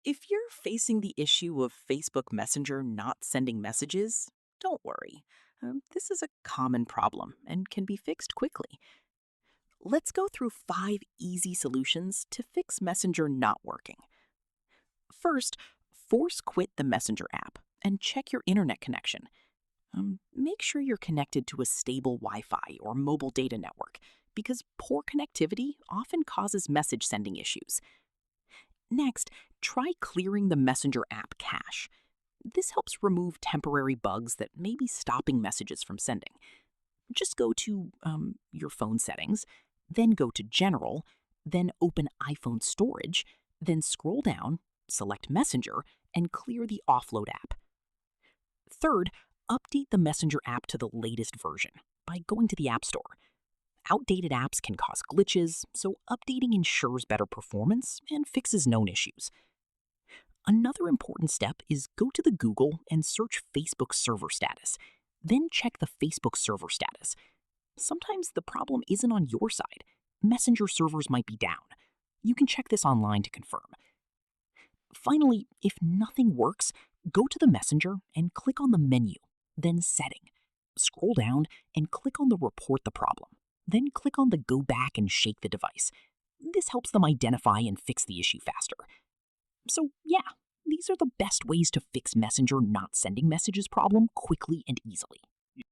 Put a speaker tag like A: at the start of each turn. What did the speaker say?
A: If you're facing the issue of Facebook Messenger not sending messages, don't worry. This is a common problem and can be fixed quickly. Let's go through 5 easy solutions to fix Messenger not working. First, force quit the Messenger app and check your internet connection. Make sure you're connected to a stable Wi Fi or mobile data network because poor connectivity often causes message sending issues. Next, try clearing the Messenger app cache. This helps remove temporary bugs that may be stopping messages from sending. Just go to your phone settings, then go to General, then open iPhone Storage, then scroll down, select Messenger, and clear the offload app. Third, update the Messenger app to the latest version by going to the App Store. Outdated apps can cause glitches, so updating ensures better performance and fixes known issues. Another important step is go to the Google and search Facebook server status. Then check the Facebook server status. Sometimes the problem isn't on your side. Messenger servers might be down. You can check this online to confirm. Finally, if nothing works, go to the Messenger and click on the menu, then Setting. Scroll down and click on the Report the problem. Then click on the Go Back and Shake the device. This helps them identify and fix the issue faster. So yeah, these are the best ways to fix Messenger not sending messages problem quickly and easily.